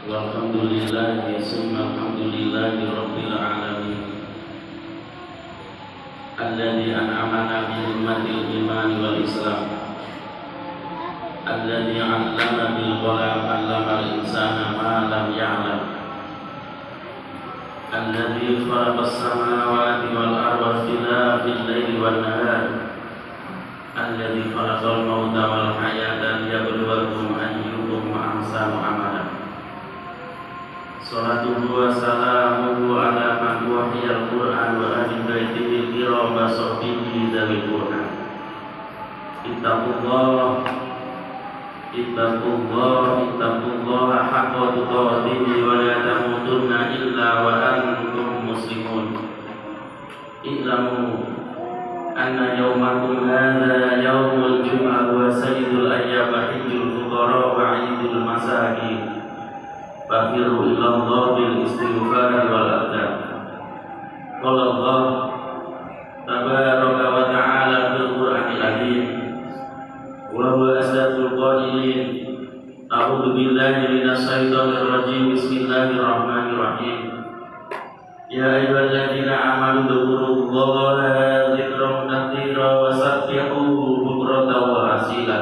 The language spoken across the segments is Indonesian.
Walhamdulillahi summa alhamdulillahi rabbil alamin alladzi an'amana bi ni'matil iman wal islam alladzi 'allama bil qalam 'allama al insana ma lam ya'lam alladzi khalaqa as-samawati wal arda fil laili wan nahar alladzi khalaqal mauta wal hayata liyabluwakum ayyukum ahsanu amala. Salatuhu wa salamuhu ala man wahiyal Qur'an wa ahli baitihi kiram wa sahbihi dzawil Qur'an. Ittaqullah haqqa tuqatih wa la tamutunna illa wa antum muslimun. I'lamu anna yawmakum hadza yawmul jum'ah wa sayyidul ayyam wa hajjul fuqara wa 'idul masakin. Fafiru ilallah bil istighfar wal adab. Qala Allah tabaraka wa ta'ala fil Qur'anil azim wa huwa asdaqul qailin. A'udzu billahi minasy syaithanir rajim. Bismillahirrahmanirrahim. Ya ayyuhalladzina amanu dzkurullaha dzikran katsiran wa sabbihuhu bukratan wa asila.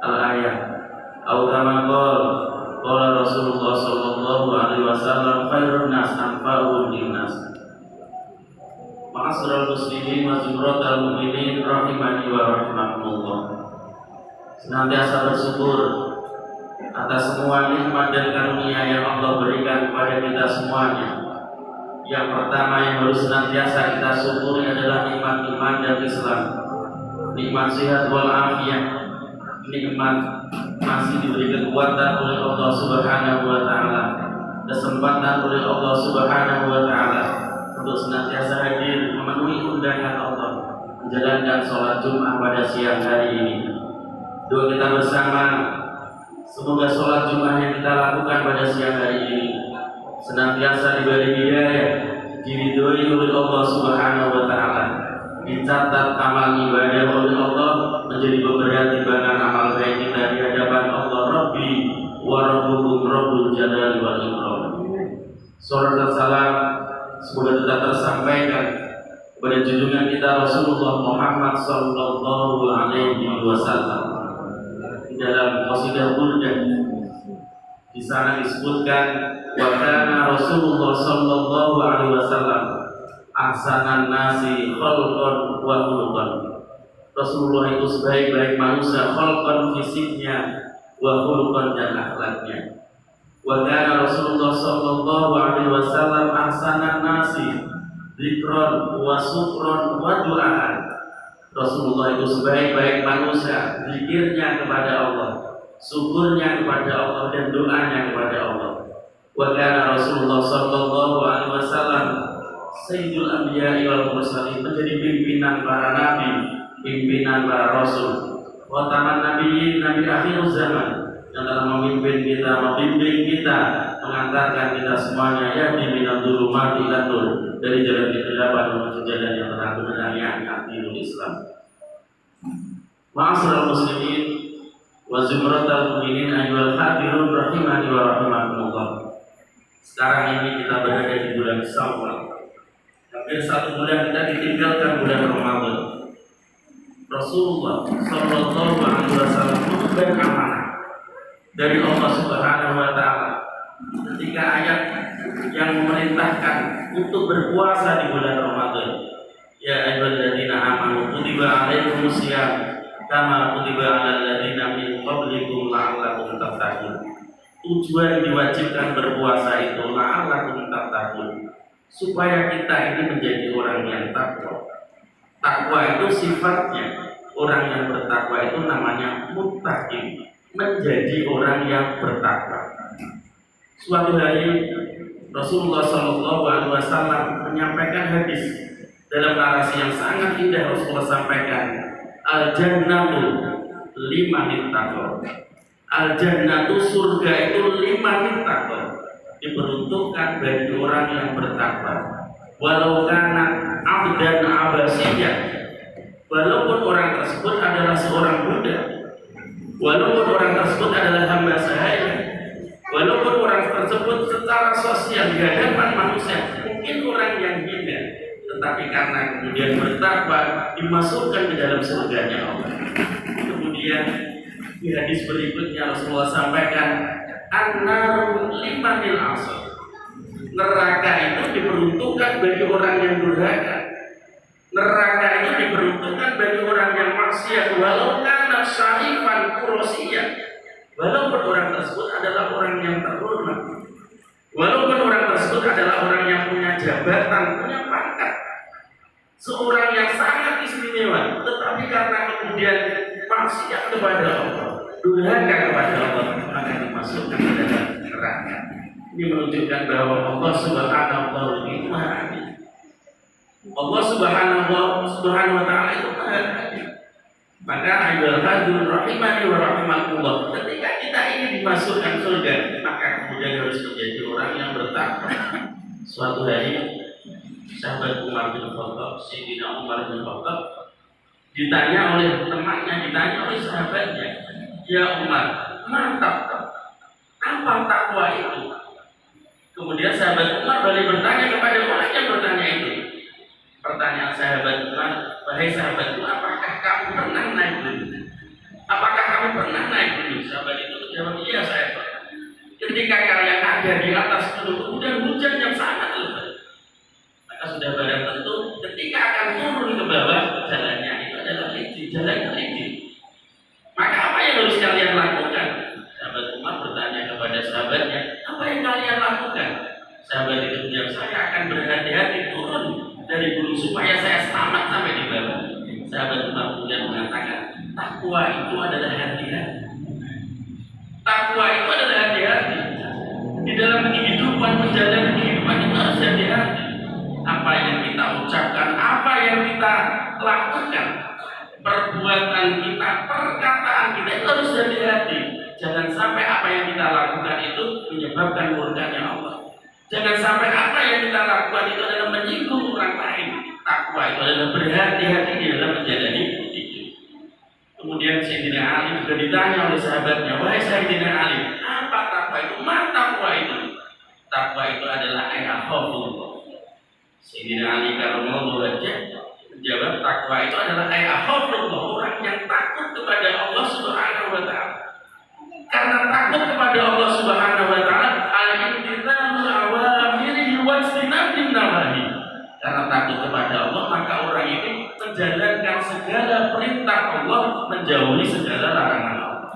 Al-ayat. Au kama qala Rasulullah sallallahu alaihi wasallam khairun nas anfa'uhum linnas. Ma'asyiral muslimin wa zumratal mu'minin rahimani wa rahimakumullah. Senantiasa bersyukur atas semua nikmat dan karunia yang Allah berikan kepada kita semuanya. Yang pertama yang harus senantiasa kita syukuri adalah nikmat iman dan Islam, nikmat sehat wal afiat, nikmat masih diberi kekuatan oleh Allah Subhanahu wa taala, kesempatan oleh Allah Subhanahu wa taala untuk senantiasa hadir memenuhi undangan Allah menjalankan sholat Jumat pada siang hari ini. Doa kita bersama, semoga sholat Jumat yang kita lakukan pada siang hari ini senantiasa diberi hidayah, diridhoi oleh Allah Subhanahu wa taala, dicatat amal ibadah oleh Allah menjadi beberapa timbangan amal baik kita di hadapan Allah Rabbi wa Rabbukum Rabbul Jalali wal Ikram. Salat dan salam semoga tetap tersampaikan kepada junjungan kita Rasulullah Muhammad sallallahu alaihi wasallam. Di dalam qasidah burdah di sana disebutkan wa kana Rasulullah sallallahu alaihi wasallam ahsanan nasi khalqan wa khuluqan. Rasulullah itu sebaik-baik manusia, khalqan fisiknya wa khuluqan dan akhlaknya. Wa kana Rasulullah sallallahu alaihi wasallam ahsanan nasi dzikran wa syukran wa du'aan. Rasulullah itu sebaik-baik manusia, zikirnya kepada Allah, syukurnya kepada Allah dan doanya kepada Allah. Wa kana Rasulullah sallallahu alaihi wasallam sayyidul anbiya'i wal mursalin, menjadi pimpinan para nabi, pimpinan para rasul, wa taman nabiyyin, nabi akhir zaman yang telah memimpin kita, membimbing kita, mengantarkan kita semuanya ya minad dzulumati ila nur, dari jalan kegelapan menuju jalan yang terang benar, yakni dinul Islam. Ma'asyiral muslimin wa zumratal mu'minin ayyuhal hadirun rahimani wa rahimakumullah. Sekarang ini kita berada di bulan Syawal. Hampir 1 bulan kita ditinggalkan bulan Ramadan. Rasulullah sallallahu alaihi wasallam mengemban amanah dari Allah Subhanahu wa taala ketika ayat yang memerintahkan untuk berpuasa di bulan Ramadan. Ya ayyuhalladzina amanu kutiba alaikumus syiyam kama kutiba alal ladzina min qablikum la'allakum tattaqun. Tujuan diwajibkan berpuasa itu la'allakum tattaqun, supaya kita ini menjadi orang yang takwa. Takwa itu sifatnya, orang yang bertakwa itu namanya muttaqin, menjadi orang yang bertakwa. Suatu hari Rasulullah sallallahu alaihi wasallam menyampaikan hadis dalam narasi yang sangat indah. Rasulullah sampaikan, al-jannatu liman ittaqa. Al-jannatu, surga itu liman ittaqa, diperuntukkan bagi orang yang bertakwa. Walau kana abdan abasiyyan, walaupun orang tersebut adalah seorang budak, walaupun orang tersebut adalah hamba sahaya, manusia, mungkin orang yang hina, tetapi karena kemudian bertakwa dimasukkan ke dalam surganya Allah. Kemudian di hadis berikutnya Rasulullah sampaikan, an-naru limanil asr. Neraka itu diperuntukkan bagi orang yang durhaka. Neraka itu diperuntukkan bagi orang yang maksiat, walau kana syarifan kurosiyah. Walaupun orang tersebut adalah orang yang terhormat, walaupun orang tersebut adalah orang yang punya jabatan, punya pangkat, seorang yang sangat istimewa, tetapi karena kemudian maksiat kepada Allah, durhaka kepada Allah, maka dimasukkan ke dalam neraka. Ini menunjukkan bahwa Allah Subhanahu wa Ta'ala itu Maha Adil. Allah Subhanahu wa Ta'ala itu Maha Adil. Maka ayyuhal hadirin rahimani wa rahimakumullah, ketika kita ingin dimasukkan surga, maka kemudian harus menjadi orang yang bertakwa. Suatu hari sahabat Umar bin Khattab, Sayyidina Umar bin Khattab, ditanya oleh temannya, ditanya oleh sahabatnya, ya Umar, mantap, apa takwa itu? Kemudian sahabat Umar balik bertanya kepada orang yang bertanya itu. Pertanyaan sahabat Umar, wahai sahabatku, apakah kamu pernah naik gunung? Apakah kamu pernah naik gunung? Sahabat itu menjawab, iya saya pernah. Ketika kalian ada di atas gunung, kemudian hujan yang sangat lebat, maka sudah barang tentu ketika akan turun ke bawah, jalannya itu adalah licin, jalan licin. Maka apa yang harus kalian lakukan? Sahabat Umar bertanya kepada sahabatnya, apa yang kalian lakukan? Sahabat itu menjawab, saya akan berhati-hati turun dari gunung supaya saya selamat sampai di bawah. Sahabat Umar kemudian mengatakan, takwa itu adalah hati-hati. Takwa itu adalah hati-hati. Di dalam kehidupan, menjalani kehidupan itu harus hati-hati. Apa yang kita ucapkan, apa yang kita lakukan, perbuatan kita, perkataan kita itu harus hati-hati. Jangan sampai apa yang kita lakukan itu menyebabkan murkanya Allah. Jangan sampai apa yang kita lakukan itu adalah menyinggung orang lain. Takwa itu adalah berhati-hati di dalam menjalani hidup. Kemudian Sayyidina Ali juga ditanya oleh sahabatnya, wahai Sayyidina Ali, apa takwa itu? Ma takwa itu? Takwa itu adalah akhafullah. Sayyidina Ali karramallahu wajhahu menjawab, takwa itu adalah akhafullah, orang yang takut kepada Allah Subhanahu wa Ta'ala. Karena takut kepada Allah Subhanahu wa Ta'ala, al-imtithalul awamiri wa ijtinabun nawahi. Karena takut kepada Allah, maka orang itu menjalankan segala perintah Allah, menjauhi segala larangan Allah.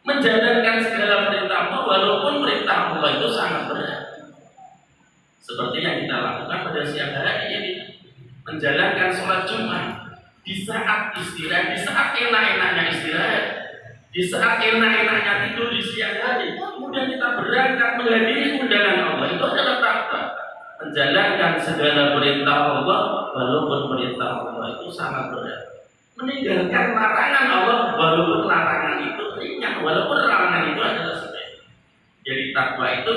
Menjalankan segala perintah Allah, walaupun perintah Allah itu sangat berat. Seperti yang kita lakukan pada siang hari ini, menjalankan sholat Jumat di saat istirahat, di saat enak-enaknya istirahat, di saat enak-enaknya tidur di siang hari, kemudian kita berangkat menghadiri undangan Allah, itu adalah takwa. Menjalankan segala perintah Allah, walaupun perintah Allah itu sangat berat. Meninggalkan larangan Allah, walaupun larangan itu ringan, walaupun larangan itu adalah sepele. Jadi takwa itu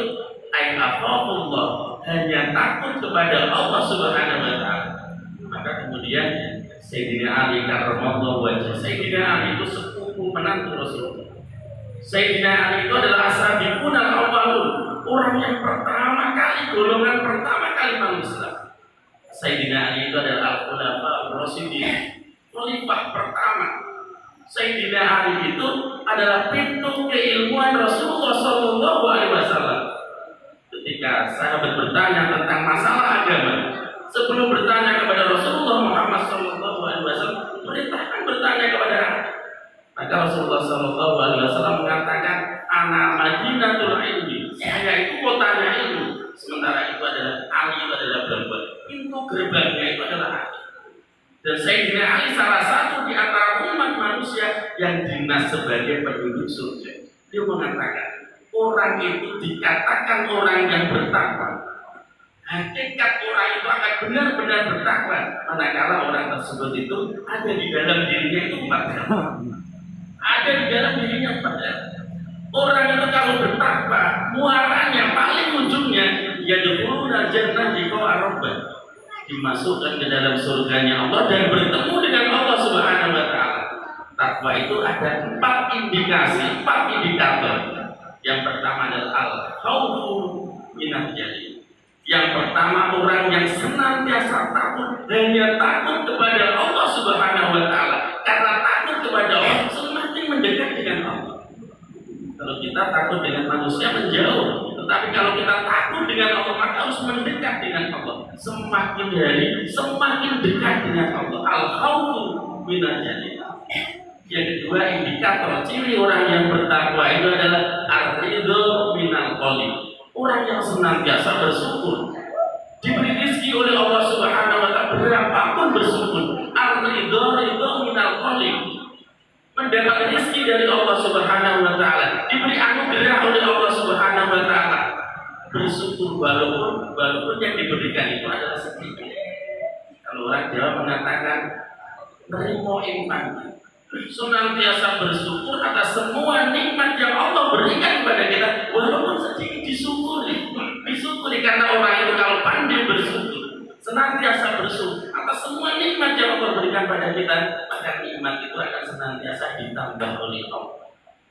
akhafullah, hanya takut kepada Allah Subhanahu wa Ta'ala. Maka kemudian Sayyidina Ali karramallahu wajhahu, Sayyidina Ali itu sepupu menantu Rasulullah. Sayyidina Ali itu adalah as-sabiqun al-awwalun, orang yang pertama kali, golongan pertama kali masuk Islam. Sayyidina Ali itu adalah al-khulafa ar-rasyidin, khalifah pertama. Sayyidina Ali itu adalah pintu keilmuan Rasulullah sallallahu alaihi wasallam. Ketika sahabat bertanya tentang masalah agama, sebelum bertanya kepada Rasulullah Muhammad sallallahu alaihi wasallam, perintahkan bertanya kepada Ali. Maka Rasulullah sallallahu alaihi wasallam mengatakan, ana madinatul ilmi, saya itu kotanya ilmu. Sementara itu adalah Ali, itu adalah gerbang. Pintu gerbangnya itu adalah Ali. Dan Sayyidina Ali salah satu di antara umat manusia yang dinas sebagai penduduk surga. Dia mengatakan, orang itu dikatakan orang yang bertakwa. Hakikat orang itu akan benar-benar bertakwa manakala orang tersebut itu ada di dalam dirinya itu 4 hal. Ada di dalam dirinya 4 hal. Orang itu kalau bertakwa, muaranya paling ujungnya yadkhuluna jannah bi qawarabbah, dimasukkan ke dalam surganya Allah dan bertemu dengan Allah Subhanahu wa Ta'ala. Takwa itu ada 4 indikasi, 4 indikator. Yang pertama adalah al-khawfu minal jalil. Yang pertama, orang yang senantiasa takut, hanya takut kepada Allah Subhanahu wa Ta'ala. Karena takut kepada Allah semakin mendekat dengan Allah. Kalau kita takut dengan manusia menjauh, tetapi kalau kita takut dengan Allah maka harus mendekat dengan Allah. Semakin hari semakin dekat dengan Allah. Al-khawfu minal jalil. Yang kedua, indikator ciri orang yang bertakwa itu adalah ar-ridho minal qalil. Orang yang senantiasa bersyukur, diberi rezeki oleh Allah Subhanahu wa Ta'ala, berapapun bersyukur. Ar-ridho minal qalil. Mendapat rezeki dari Allah Subhanahu wa Ta'ala, diberi anugerah oleh Allah Subhanahu wa Ta'ala, bersyukur walaupun yang diberikan itu adalah sedikit. Kalau orang Jawa mengatakan nerimo iman, senantiasa bersyukur atas semua nikmat yang Allah berikan kepada kita, walaupun sedikit disyukuri karena orang itu kalau pandai bersyukur, senantiasa bersyukur atas semua nikmat yang Allah berikan pada kita, maka nikmat itu akan senantiasa ditambah oleh Allah.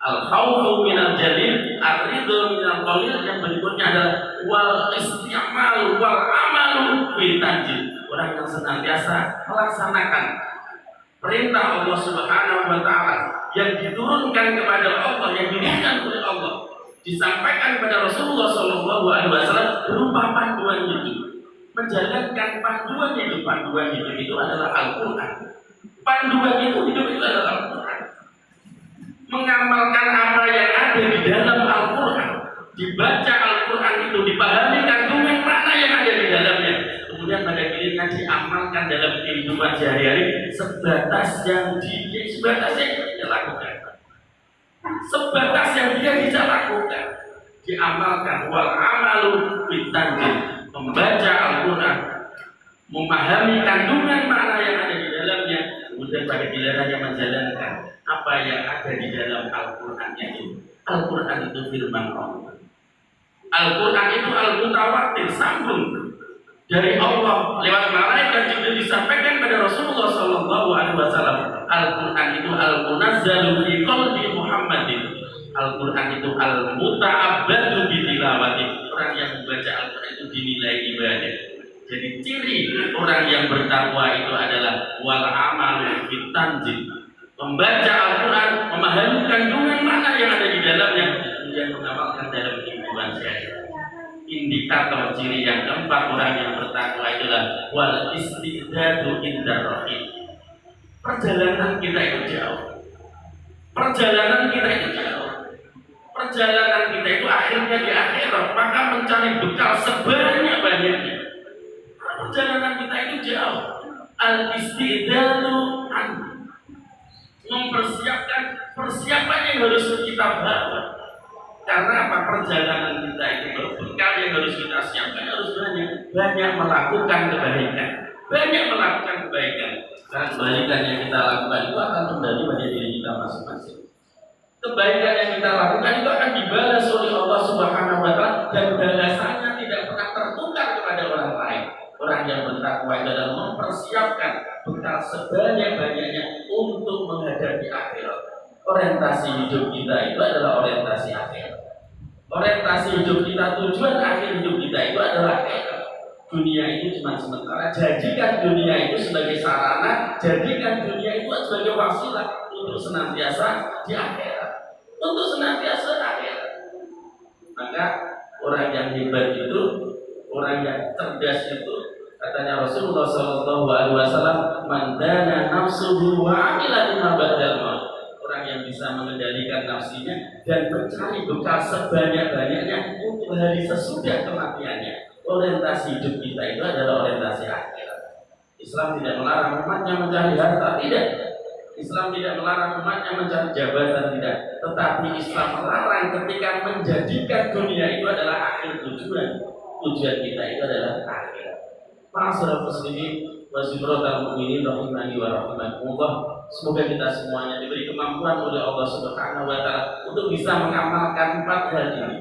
Al-khawfu minal jalil, ar-ridho minal qalil. Yang berikutnya adalah wal isti'mal wal amalu fi tanjil. Orang yang senantiasa melaksanakan perintah Allah Subhanahu wa Ta'ala yang diturunkan kepada Allah, yang diberikan oleh Allah, disampaikan kepada Rasulullah Shallallahu Alaihi Wasallam berupa panduan hidup. Menjalankan panduan hidup itu adalah Al-Quran. Panduan hidup itu adalah Al-Quran. Mengamalkan apa yang ada di dalam Al-Quran, dibaca Al-Quran itu, dipahami kandungan makna yang ada di dalamnya, kemudian pada akhirnya diamalkan dalam kehidupan sehari-hari sebatas yang dia lakukan, sebatas yang dia bisa lakukan, diamalkan. Wal amalu bitanjil, membaca Al-Quran, memahami kandungan makna yang ada di dalamnya, kemudian pada gilirannya menjalankan apa yang ada di dalam Al-Quran itu. Al-Quran itu firman Allah. Al-Quran itu al-mutawatir, sambung dari Allah lewat malaikat Jibril disampaikan pada Rasulullah Shallallahu Alaihi Wasallam. Al-Quran itu al-munazzalu fi qalbi Muhammadin. Al-Quran itu al-muta'abbadu bi tilawati. Orang yang membaca Al-Quran itu dinilai ibadah. Jadi ciri orang yang bertakwa itu adalah wal amalu bitanjil, membaca Al-Quran, memahami kandungan makna yang ada di dalamnya, kemudian mengamalkan dalam kehidupan sehari-hari. Indikator ciri yang keempat orang yang bertakwa itulah wal istidadu indar rahim. Perjalanan kita itu jauh. Perjalanan kita itu akhirnya di akhirat, maka mencari bekal sebanyak-banyaknya. Perjalanan kita itu jauh. Al istidadu mempersiapkan persiapan yang harus kita bawa. Karena apa? Perjalanan kita itu berbekal yang harus kita siapkan, harus banyak melakukan kebaikan, dan kebaikan yang kita lakukan itu akan kembali pada diri kita masing-masing. Kebaikan yang kita lakukan itu akan dibalas oleh Allah Subhanahu wa Ta'ala, dan balasannya tidak pernah tertukar kepada orang lain. Orang yang bertakwa itu adalah mempersiapkan bekal sebanyak-banyaknya untuk menghadapi akhirat. Orientasi hidup kita itu adalah orientasi akhirat. Orientasi hidup kita, tujuan akhir hidup kita itu adalah akhirat. Dunia itu cuma sementara. Jadikan dunia itu sebagai sarana, jadikan dunia itu sebagai wasilah untuk senantiasa di akhirat. Maka orang yang hebat itu, orang yang cerdas itu, katanya Rasulullah Shallallahu Alaihi Wasallam, mandana nafsuhu wa amila lima ba'dal maut. Orang yang bisa mengendalikan nafsinya dan mencari bekal sebanyak-banyaknya untuk hari sesudah kematiannya. Orientasi hidup kita itu adalah orientasi akhirat. Islam tidak melarang umatnya mencari harta, tidak. Islam tidak melarang umatnya mencari jabatan, tidak. Tetapi Islam melarang ketika menjadikan dunia itu adalah akhir tujuan. Tujuan kita itu adalah akhirat. Ma'asyiral muslimin wa zimratal mu'minin rahimani wa rahimakumullah. Semoga kita semuanya diberi kemampuan oleh Allah Subhanahu wa Ta'ala untuk bisa mengamalkan 4 hal ini.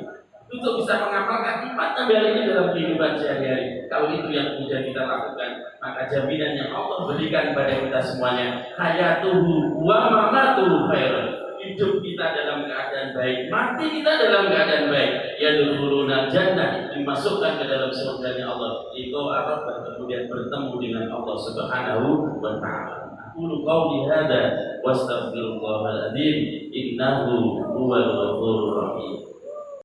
Untuk bisa mengamalkan 4 hal ini dalam kehidupan sehari-hari. Kalau itu yang kemudian kita lakukan, maka jaminan yang Allah berikan pada kita semuanya, hayatuhu wa mamatuhu khairan. hidup kita dalam keadaan baik, mati kita dalam keadaan baik. Yadkhuluna jannah, dimasukkan ke dalam surganya Allah. Itu Arab dan kemudian bertemu dengan Allah Subhanahu wa taala. Qulu qawli hadza wastaghfirullahal adzim innahu huwal ghafurur rahim.